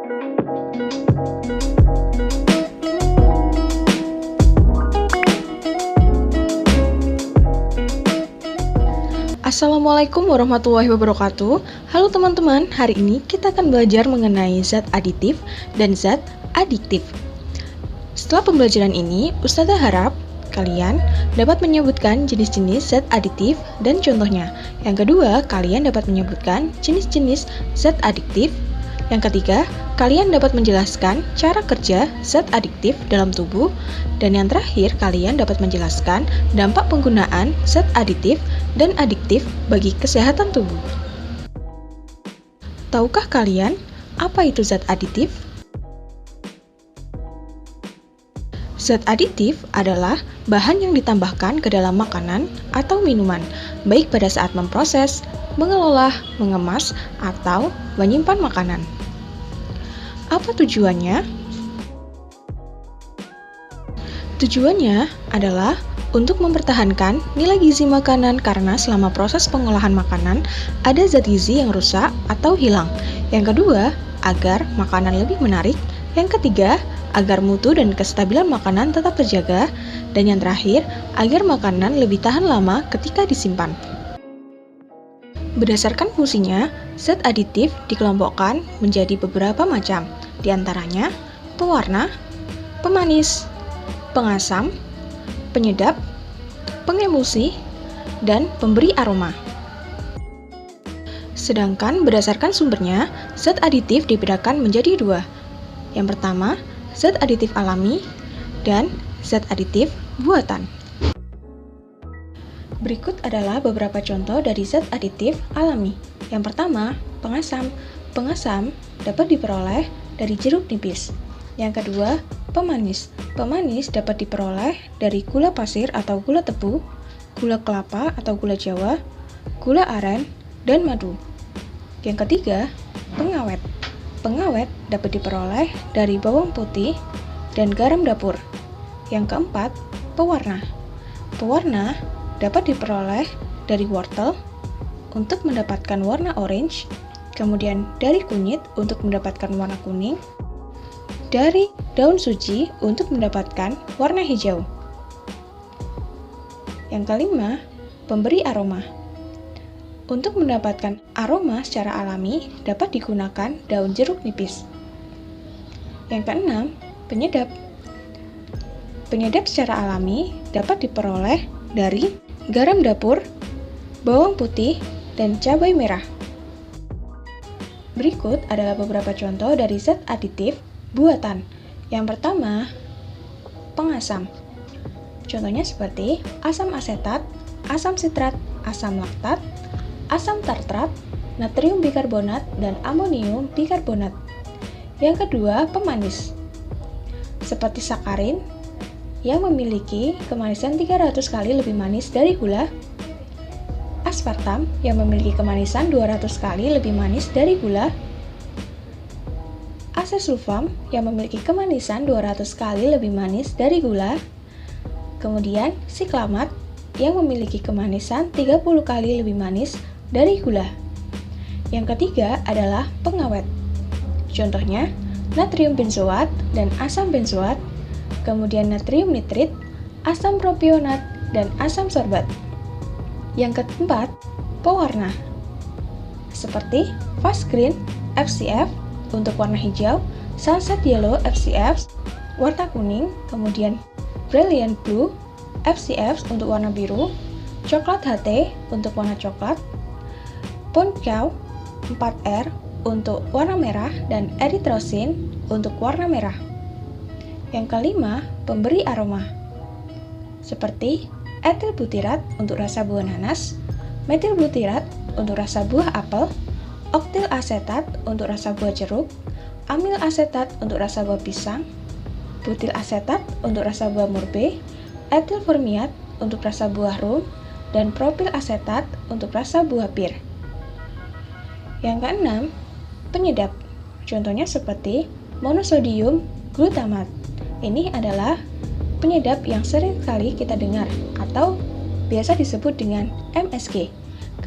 Assalamualaikum warahmatullahi wabarakatuh. Halo teman-teman, hari ini kita akan belajar mengenai zat aditif dan zat adiktif. Setelah pembelajaran ini, Ustazah harap kalian dapat menyebutkan jenis-jenis zat aditif dan contohnya. Yang kedua, kalian dapat menyebutkan jenis-jenis zat adiktif. Yang ketiga, kalian dapat menjelaskan cara kerja zat adiktif dalam tubuh. Dan yang terakhir, kalian dapat menjelaskan dampak penggunaan zat aditif dan adiktif bagi kesehatan tubuh. Tahukah kalian apa itu zat aditif? Zat aditif adalah bahan yang ditambahkan ke dalam makanan atau minuman, baik pada saat memproses, mengelola, mengemas, atau menyimpan makanan. Apa tujuannya? Tujuannya adalah untuk mempertahankan nilai gizi makanan karena selama proses pengolahan makanan ada zat gizi yang rusak atau hilang. Yang kedua, agar makanan lebih menarik. Yang ketiga, agar mutu dan kestabilan makanan tetap terjaga. Dan yang terakhir, agar makanan lebih tahan lama ketika disimpan. Berdasarkan fungsinya, zat aditif dikelompokkan menjadi beberapa macam, di antaranya pewarna, pemanis, pengasam, penyedap, pengemulsi, dan pemberi aroma. Sedangkan berdasarkan sumbernya, zat aditif dibedakan menjadi dua. Yang pertama, zat aditif alami dan zat aditif buatan. Berikut adalah beberapa contoh dari zat aditif alami. Yang pertama, pengasam. Pengasam dapat diperoleh dari jeruk nipis. Yang kedua, pemanis. Pemanis dapat diperoleh dari gula pasir atau gula tebu, gula kelapa atau gula jawa, gula aren, dan madu. Yang ketiga, pengawet. Pengawet dapat diperoleh dari bawang putih dan garam dapur. Yang keempat, pewarna. Pewarna dapat diperoleh dari wortel untuk mendapatkan warna orange, kemudian dari kunyit untuk mendapatkan warna kuning, dari daun suji untuk mendapatkan warna hijau. Yang kelima, pemberi aroma. Untuk mendapatkan aroma secara alami dapat digunakan daun jeruk nipis. Yang keenam, penyedap. Penyedap secara alami dapat diperoleh dari garam dapur, bawang putih, dan cabai merah. Berikut adalah beberapa contoh dari zat aditif buatan. Yang pertama, pengasam. Contohnya seperti asam asetat, asam sitrat, asam laktat, asam tartrat, natrium bikarbonat, dan amonium bikarbonat. Yang kedua, pemanis. Seperti sakarin yang memiliki kemanisan 300 kali lebih manis dari gula, aspartam yang memiliki kemanisan 200 kali lebih manis dari gula, asesulfam yang memiliki kemanisan 200 kali lebih manis dari gula, kemudian siklamat yang memiliki kemanisan 30 kali lebih manis dari gula. Yang ketiga adalah pengawet. Contohnya, natrium benzoat dan asam benzoat, kemudian natrium nitrit, asam propionat, dan asam sorbat. Yang keempat, pewarna. Seperti fast green FCF untuk warna hijau, sunset yellow FCF warna kuning, kemudian brilliant blue FCF untuk warna biru, coklat HT untuk warna coklat, Pontiac 4R untuk warna merah, dan erythrosin untuk warna merah. Yang kelima, pemberi aroma. Seperti etil butirat untuk rasa buah nanas, metil butirat untuk rasa buah apel, oktil asetat untuk rasa buah jeruk, amil asetat untuk rasa buah pisang, butil asetat untuk rasa buah murbe, etil formiat untuk rasa buah rum, dan propil asetat untuk rasa buah pir. Yang keenam, penyedap. Contohnya seperti monosodium glutamat. Ini adalah penyedap yang sering kali kita dengar atau biasa disebut dengan MSG.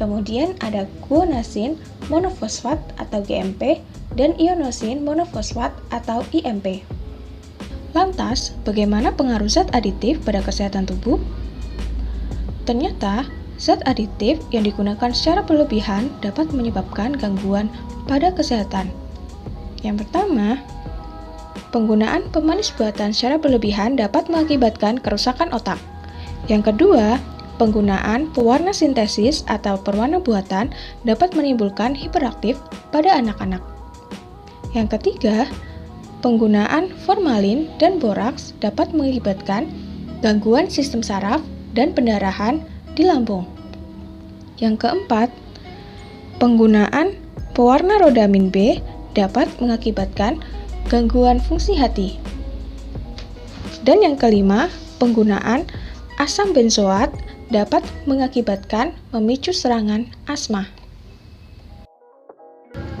Kemudian ada guanacin monofosfat atau GMP dan ianosin monofosfat atau IMP. Lantas, bagaimana pengaruh zat aditif pada kesehatan tubuh? Ternyata, zat aditif yang digunakan secara berlebihan dapat menyebabkan gangguan pada kesehatan. Yang pertama, penggunaan pemanis buatan secara berlebihan dapat mengakibatkan kerusakan otak. Yang kedua, penggunaan pewarna sintesis atau pewarna buatan dapat menimbulkan hiperaktif pada anak-anak. Yang ketiga, penggunaan formalin dan boraks dapat mengakibatkan gangguan sistem saraf dan pendarahan di lambung. Yang keempat, penggunaan pewarna rodamin B dapat mengakibatkan gangguan fungsi hati. Dan yang kelima, penggunaan asam benzoat dapat mengakibatkan memicu serangan asma.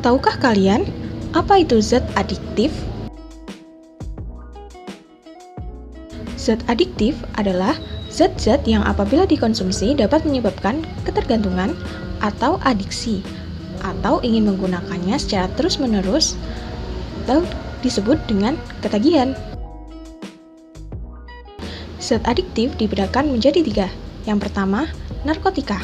Tahukah kalian apa itu zat adiktif? Zat adiktif adalah zat-zat yang apabila dikonsumsi dapat menyebabkan ketergantungan atau adiksi, atau ingin menggunakannya secara terus-menerus, atau disebut dengan ketagihan. Zat adiktif dibedakan menjadi 3. Yang pertama, narkotika.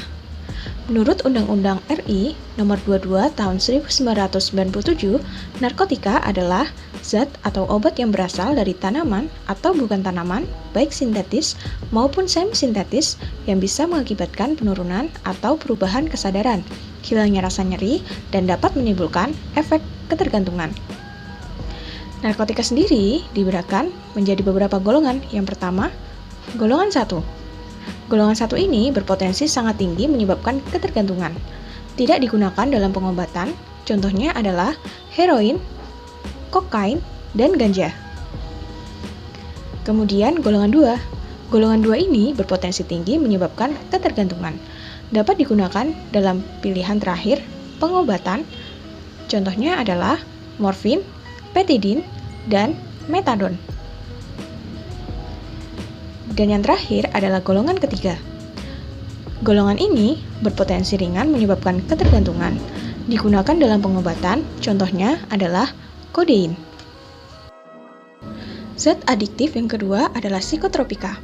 Menurut Undang-Undang RI Nomor 22 Tahun 1997, narkotika adalah zat atau obat yang berasal dari tanaman atau bukan tanaman, baik sintetis maupun semi-sintetis, yang bisa mengakibatkan penurunan atau perubahan kesadaran, hilangnya rasa nyeri, dan dapat menimbulkan efek ketergantungan. Narkotika sendiri dibedakan menjadi beberapa golongan. Yang pertama, golongan 1. Golongan 1 ini berpotensi sangat tinggi menyebabkan ketergantungan. Tidak digunakan dalam pengobatan, contohnya adalah heroin, kokain, dan ganja. Kemudian golongan 2. Golongan 2 ini berpotensi tinggi menyebabkan ketergantungan. Dapat digunakan dalam pilihan terakhir pengobatan, contohnya adalah morfin, petidin, dan metadon. Dan yang terakhir adalah golongan ketiga. Golongan ini berpotensi ringan menyebabkan ketergantungan. Digunakan dalam pengobatan, contohnya adalah kodein. Zat adiktif yang kedua adalah psikotropika.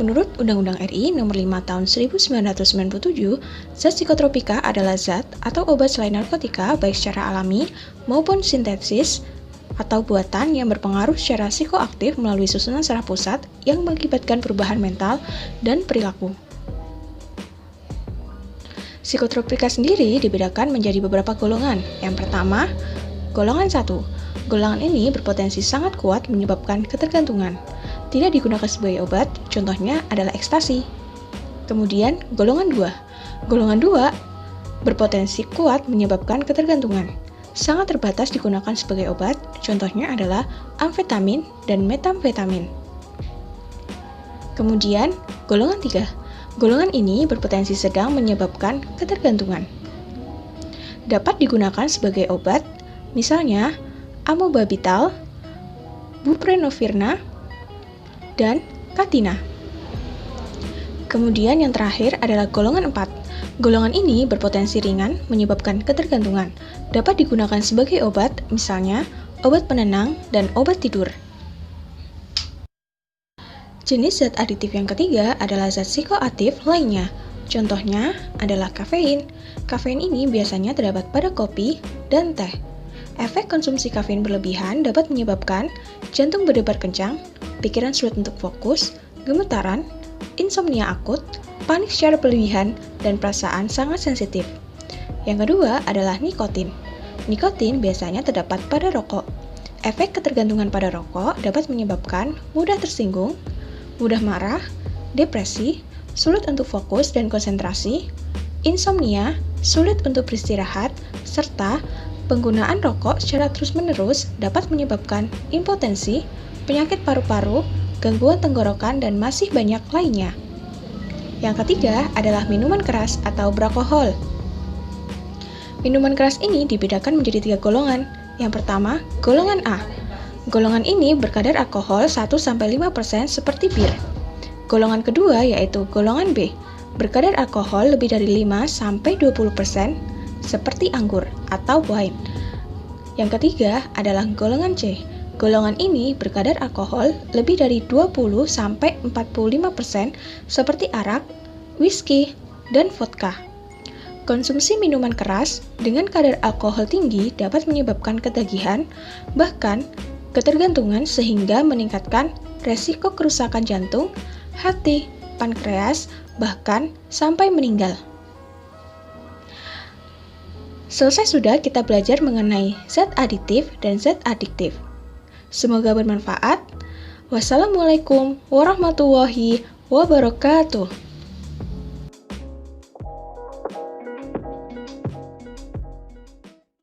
Menurut Undang-Undang RI Nomor 5 Tahun 1997, zat psikotropika adalah zat atau obat selain narkotika baik secara alami maupun sintesis atau buatan yang berpengaruh secara psikoaktif melalui susunan saraf pusat yang mengakibatkan perubahan mental dan perilaku. Psikotropika sendiri dibedakan menjadi beberapa golongan. Yang pertama, golongan 1. Golongan ini berpotensi sangat kuat menyebabkan ketergantungan. Tidak digunakan sebagai obat, contohnya adalah ekstasi. Kemudian, golongan 2. Golongan 2 berpotensi kuat menyebabkan ketergantungan. Sangat terbatas digunakan sebagai obat, contohnya adalah amfetamin dan metamfetamin. Kemudian, golongan 3. Golongan ini berpotensi sedang menyebabkan ketergantungan. Dapat digunakan sebagai obat, misalnya amobabital, buprenorfina, dan katina. Kemudian yang terakhir adalah golongan 4. Golongan ini berpotensi ringan menyebabkan ketergantungan. Dapat digunakan sebagai obat, misalnya obat penenang dan obat tidur. Jenis zat aditif yang ketiga adalah zat psikoaktif lainnya. Contohnya adalah kafein. Kafein ini biasanya terdapat pada kopi dan teh. Efek konsumsi kafein berlebihan dapat menyebabkan jantung berdebar kencang, pikiran sulit untuk fokus, gemetaran, insomnia akut, panik secara berlebihan, dan perasaan sangat sensitif. Yang kedua adalah nikotin. Nikotin biasanya terdapat pada rokok. Efek ketergantungan pada rokok dapat menyebabkan mudah tersinggung, mudah marah, depresi, sulit untuk fokus dan konsentrasi, insomnia, sulit untuk beristirahat, serta penggunaan rokok secara terus-menerus dapat menyebabkan impotensi, penyakit paru-paru, gangguan tenggorokan, dan masih banyak lainnya. Yang ketiga adalah minuman keras atau beralkohol. Minuman keras ini dibedakan menjadi 3 golongan. Yang pertama, golongan A. Golongan ini berkadar alkohol 1-5% seperti bir. Golongan kedua yaitu golongan B. Berkadar alkohol lebih dari 5-20% seperti anggur atau wine. Yang ketiga adalah golongan C. Golongan ini berkadar alkohol lebih dari 20-45% seperti arak, whisky, dan vodka. Konsumsi minuman keras dengan kadar alkohol tinggi dapat menyebabkan ketagihan, bahkan ketergantungan sehingga meningkatkan resiko kerusakan jantung, hati, pankreas, bahkan sampai meninggal. Selesai sudah kita belajar mengenai zat aditif dan zat adiktif. Semoga bermanfaat. Wassalamualaikum warahmatullahi wabarakatuh.